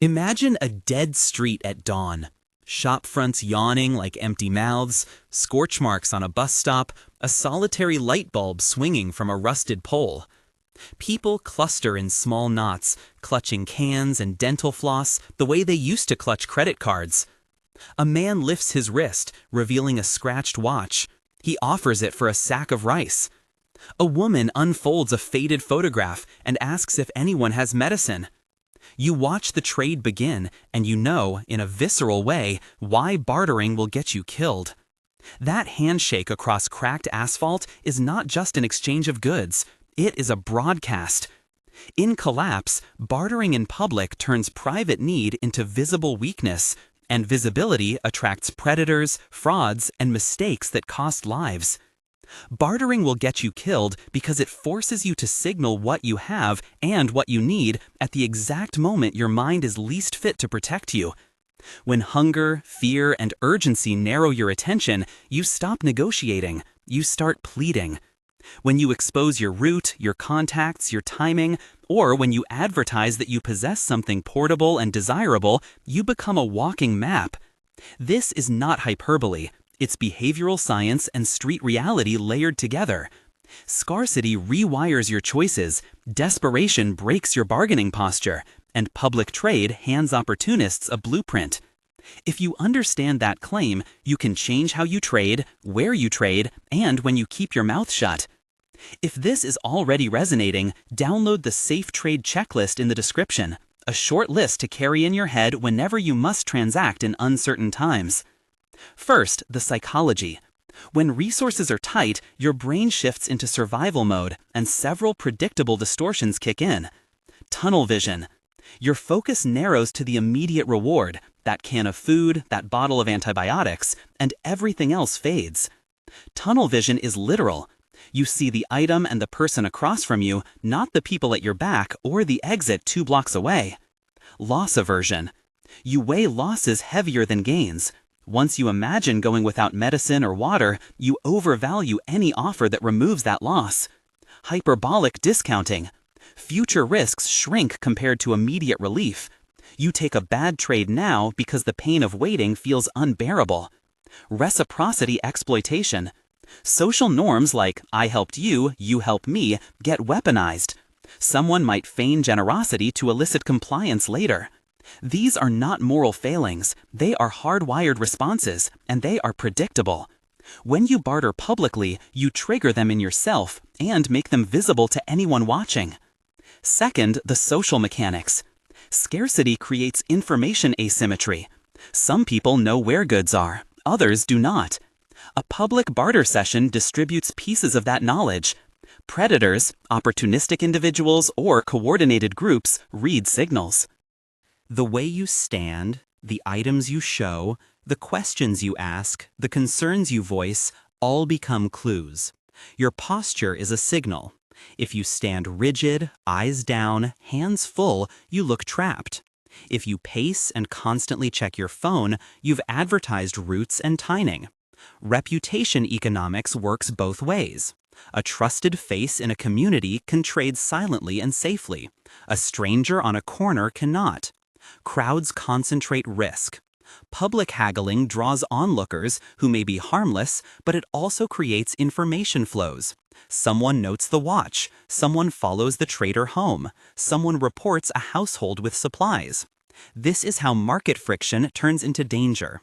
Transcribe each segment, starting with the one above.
Imagine a dead street at dawn. Shop fronts yawning like empty mouths, scorch marks on a bus stop, a solitary light bulb swinging from a rusted pole. People cluster in small knots, clutching cans and dental floss the way they used to clutch credit cards. A man lifts his wrist, revealing a scratched watch. He offers it for a sack of rice. A woman unfolds a faded photograph and asks if anyone has medicine. You watch the trade begin, and you know, in a visceral way, why bartering will get you killed. That handshake across cracked asphalt is not just an exchange of goods. It is a broadcast. In collapse, bartering in public turns private need into visible weakness, and visibility attracts predators, frauds, and mistakes that cost lives. Bartering will get you killed because it forces you to signal what you have and what you need at the exact moment your mind is least fit to protect you. When hunger, fear, and urgency narrow your attention, you stop negotiating. You start pleading. When you expose your route, your contacts, your timing, or when you advertise that you possess something portable and desirable, you become a walking map. This is not hyperbole. It's behavioral science and street reality layered together. Scarcity rewires your choices, desperation breaks your bargaining posture, and public trade hands opportunists a blueprint. If you understand that claim, you can change how you trade, where you trade, and when you keep your mouth shut. If this is already resonating, download the Safe Trade Checklist in the description, a short list to carry in your head whenever you must transact in uncertain times. First, the psychology. When resources are tight, your brain shifts into survival mode, and several predictable distortions kick in. Tunnel vision. Your focus narrows to the immediate reward, that can of food, that bottle of antibiotics, and everything else fades. Tunnel vision is literal. You see the item and the person across from you, not the people at your back or the exit 2 blocks away. Loss aversion. You weigh losses heavier than gains. Once you imagine going without medicine or water, you overvalue any offer that removes that loss. Hyperbolic discounting. Future risks shrink compared to immediate relief. You take a bad trade now because the pain of waiting feels unbearable. Reciprocity exploitation. Social norms like "I helped you, you help me" get weaponized. Someone might feign generosity to elicit compliance later. These are not moral failings, they are hardwired responses, and they are predictable. When you barter publicly, you trigger them in yourself and make them visible to anyone watching. Second, the social mechanics. Scarcity creates information asymmetry. Some people know where goods are, others do not. A public barter session distributes pieces of that knowledge. Predators, opportunistic individuals, or coordinated groups read signals. The way you stand, the items you show, the questions you ask, the concerns you voice, all become clues. Your posture is a signal. If you stand rigid, eyes down, hands full, you look trapped. If you pace and constantly check your phone, you've advertised routes and timing. Reputation economics works both ways. A trusted face in a community can trade silently and safely. A stranger on a corner cannot. Crowds concentrate risk. Public haggling draws onlookers who may be harmless, but it also creates information flows. Someone notes the watch, someone follows the trader home, someone reports a household with supplies. This is how market friction turns into danger.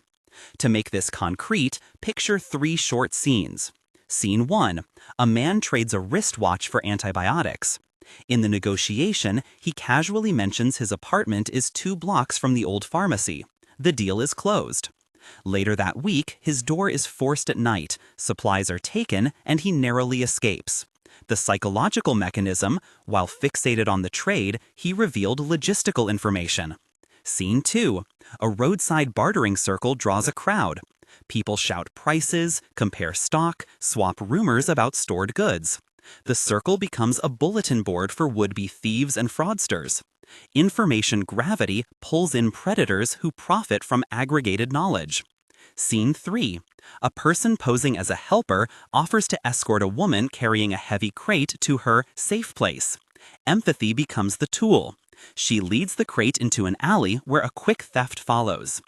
To make this concrete, picture 3 short scenes. Scene 1. A man trades a wristwatch for antibiotics. In the negotiation, he casually mentions his apartment is 2 blocks from the old pharmacy. The deal is closed. Later that week, his door is forced at night, supplies are taken, and he narrowly escapes. The psychological mechanism, while fixated on the trade, he revealed logistical information. Scene 2. A roadside bartering circle draws a crowd. People shout prices, compare stock, swap rumors about stored goods. The circle becomes a bulletin board for would-be thieves and fraudsters. Information gravity pulls in predators who profit from aggregated knowledge. Scene 3. A person posing as a helper offers to escort a woman carrying a heavy crate to her safe place. Empathy becomes the tool. She leads the crate into an alley where a quick theft follows.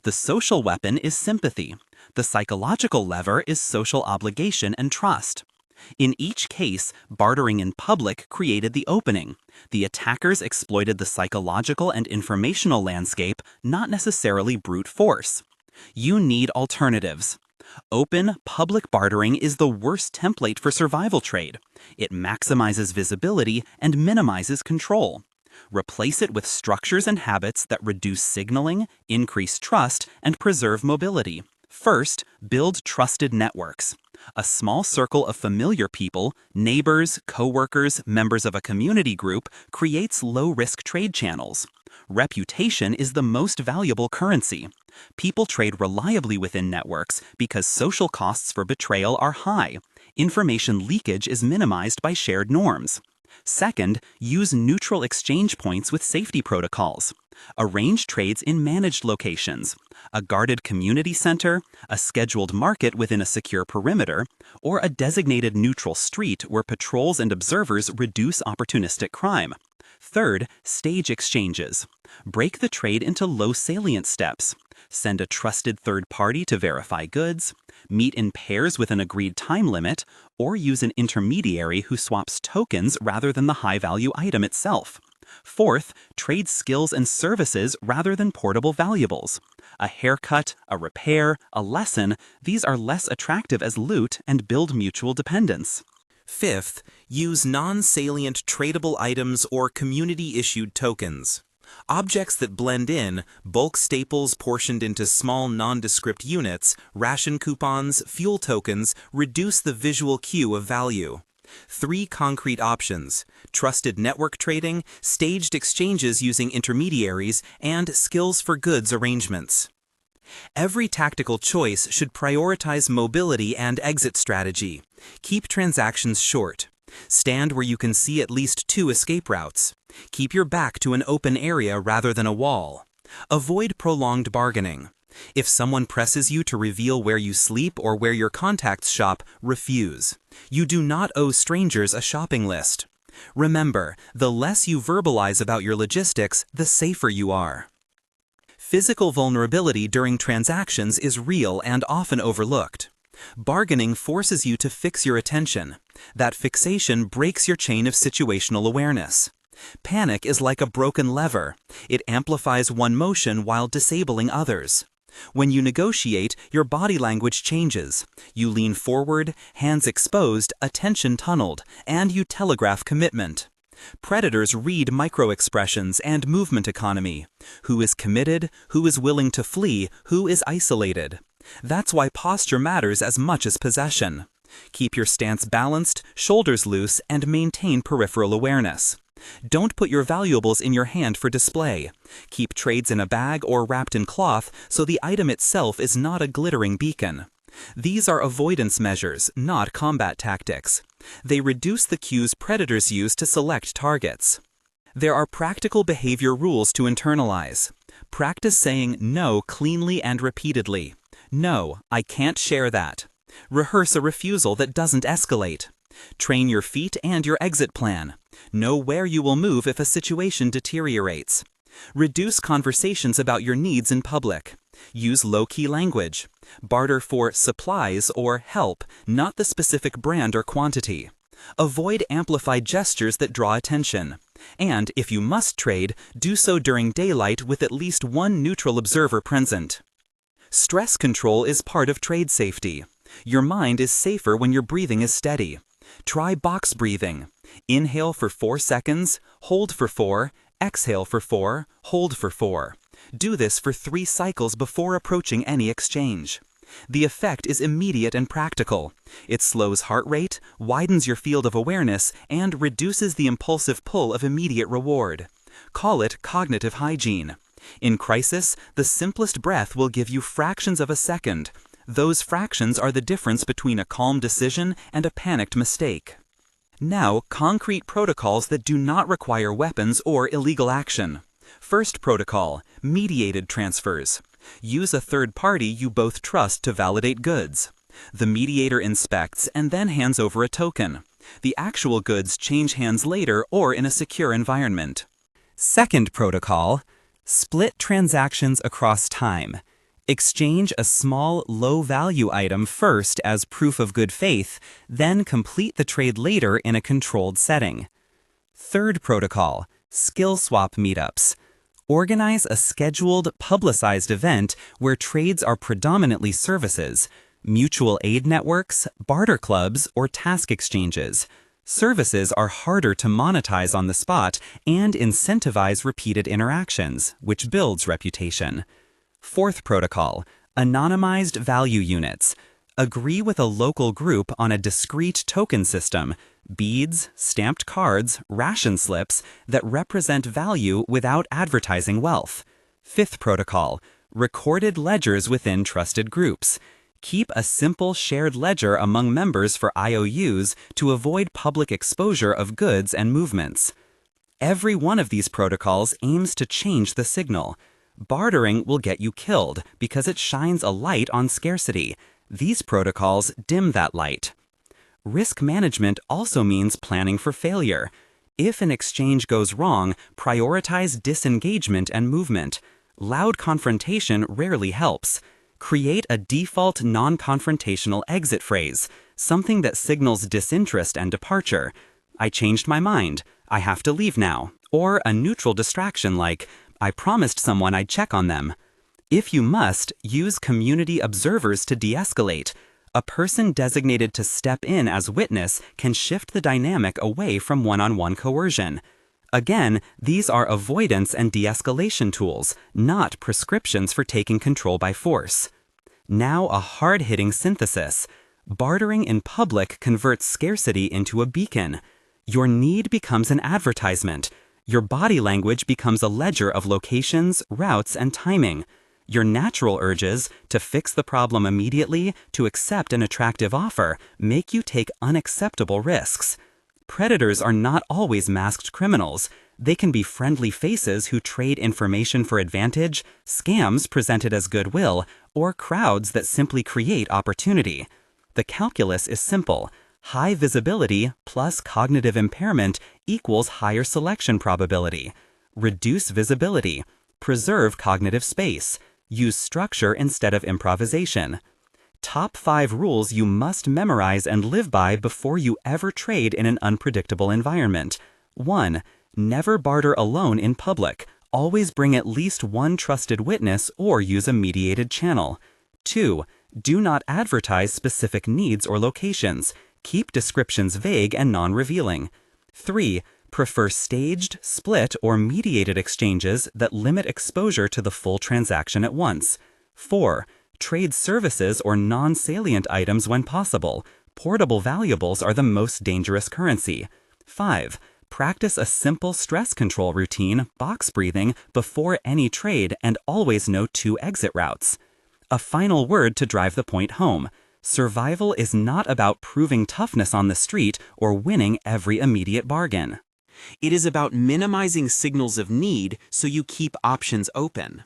The social weapon is sympathy. The psychological lever is social obligation and trust. In each case, bartering in public created the opening. The attackers exploited the psychological and informational landscape, not necessarily brute force. You need alternatives. Open, public bartering is the worst template for survival trade. It maximizes visibility and minimizes control. Replace it with structures and habits that reduce signaling, increase trust, and preserve mobility. First, build trusted networks. A small circle of familiar people, neighbors, coworkers, members of a community group, creates low-risk trade channels. Reputation is the most valuable currency. People trade reliably within networks because social costs for betrayal are high. Information leakage is minimized by shared norms. Second, use neutral exchange points with safety protocols. Arrange trades in managed locations, a guarded community center, a scheduled market within a secure perimeter, or a designated neutral street where patrols and observers reduce opportunistic crime. Third, stage exchanges. Break the trade into low salient steps. Send a trusted third party to verify goods, meet in pairs with an agreed time limit, or use an intermediary who swaps tokens rather than the high-value item itself. Fourth, trade skills and services rather than portable valuables. A haircut, a repair, a lesson, these are less attractive as loot and build mutual dependence. Fifth, use non-salient tradable items or community-issued tokens. Objects that blend in, bulk staples portioned into small nondescript units, ration coupons, fuel tokens, reduce the visual cue of value. 3 concrete options: trusted network trading, staged exchanges using intermediaries, and skills for goods arrangements. Every tactical choice should prioritize mobility and exit strategy. Keep transactions short. Stand where you can see at least 2 escape routes. Keep your back to an open area rather than a wall. Avoid prolonged bargaining. If someone presses you to reveal where you sleep or where your contacts shop, refuse. You do not owe strangers a shopping list. Remember, the less you verbalize about your logistics, the safer you are. Physical vulnerability during transactions is real and often overlooked. Bargaining forces you to fix your attention. That fixation breaks your chain of situational awareness. Panic is like a broken lever. It amplifies one motion while disabling others. When you negotiate, your body language changes. You lean forward, hands exposed, attention tunneled, and you telegraph commitment. Predators read micro-expressions and movement economy. Who is committed, who is willing to flee, who is isolated. That's why posture matters as much as possession. Keep your stance balanced, shoulders loose, and maintain peripheral awareness. Don't put your valuables in your hand for display. Keep trades in a bag or wrapped in cloth so the item itself is not a glittering beacon. These are avoidance measures, not combat tactics. They reduce the cues predators use to select targets. There are practical behavior rules to internalize. Practice saying no cleanly and repeatedly. No, I can't share that. Rehearse a refusal that doesn't escalate. Train your feet and your exit plan. Know where you will move if a situation deteriorates. Reduce conversations about your needs in public. Use low-key language. Barter for supplies or help, not the specific brand or quantity. Avoid amplified gestures that draw attention. And, if you must trade, do so during daylight with at least one neutral observer present. Stress control is part of trade safety. Your mind is safer when your breathing is steady. Try box breathing. Inhale for 4 seconds, hold for 4, exhale for 4, hold for 4. Do this for 3 cycles before approaching any exchange. The effect is immediate and practical. It slows heart rate, widens your field of awareness, and reduces the impulsive pull of immediate reward. Call it cognitive hygiene. In crisis, the simplest breath will give you fractions of a second. Those fractions are the difference between a calm decision and a panicked mistake. Now, concrete protocols that do not require weapons or illegal action. First protocol, mediated transfers. Use a third party you both trust to validate goods. The mediator inspects and then hands over a token. The actual goods change hands later or in a secure environment. Second protocol, split transactions across time. Exchange a small, low-value item first as proof of good faith, then complete the trade later in a controlled setting. Third protocol, skill swap meetups. Organize a scheduled, publicized event where trades are predominantly services, mutual aid networks, barter clubs, or task exchanges. Services are harder to monetize on the spot and incentivize repeated interactions, which builds reputation. Fourth protocol, anonymized value units. Agree with a local group on a discrete token system, beads, stamped cards, ration slips that represent value without advertising wealth. Fifth protocol, recorded ledgers within trusted groups. Keep a simple shared ledger among members for IOUs to avoid public exposure of goods and movements. Every one of these protocols aims to change the signal. Bartering will get you killed because it shines a light on scarcity. These protocols dim that light. Risk management also means planning for failure. If an exchange goes wrong, prioritize disengagement and movement. Loud confrontation rarely helps. Create a default non-confrontational exit phrase, something that signals disinterest and departure. I changed my mind. I have to leave now. Or a neutral distraction like, I promised someone I'd check on them. If you must, use community observers to de-escalate. A person designated to step in as witness can shift the dynamic away from one-on-one coercion. Again, these are avoidance and de-escalation tools, not prescriptions for taking control by force. Now a hard-hitting synthesis. Bartering in public converts scarcity into a beacon. Your need becomes an advertisement. Your body language becomes a ledger of locations, routes, and timing. Your natural urges, to fix the problem immediately, to accept an attractive offer, make you take unacceptable risks. Predators are not always masked criminals. They can be friendly faces who trade information for advantage, scams presented as goodwill, or crowds that simply create opportunity. The calculus is simple. High visibility plus cognitive impairment equals higher selection probability. Reduce visibility. Preserve cognitive space. Use structure instead of improvisation. Top 5 rules you must memorize and live by before you ever trade in an unpredictable environment. 1. Never barter alone in public. Always bring at least one trusted witness or use a mediated channel. 2. Do not advertise specific needs or locations. Keep descriptions vague and non-revealing. 3. Prefer staged, split, or mediated exchanges that limit exposure to the full transaction at once. 4. Trade services or non-salient items when possible. Portable valuables are the most dangerous currency. 5. Practice a simple stress control routine, box breathing, before any trade and always know 2 exit routes. A final word to drive the point home. Survival is not about proving toughness on the street or winning every immediate bargain. It is about minimizing signals of need so you keep options open.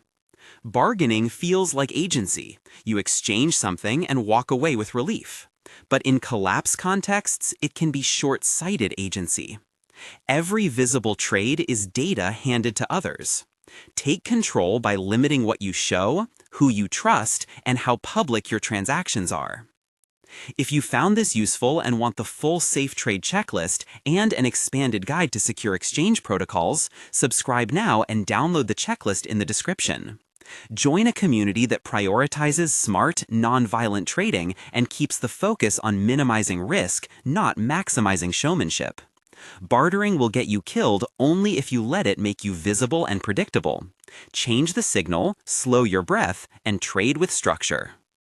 Bargaining feels like agency. You exchange something and walk away with relief. But in collapse contexts, it can be short-sighted agency. Every visible trade is data handed to others. Take control by limiting what you show, who you trust, and how public your transactions are. If you found this useful and want the full safe trade checklist and an expanded guide to secure exchange protocols, subscribe now and download the checklist in the description. Join a community that prioritizes smart, non-violent trading and keeps the focus on minimizing risk, not maximizing showmanship. Bartering will get you killed only if you let it make you visible and predictable. Change the signal, slow your breath, and trade with structure.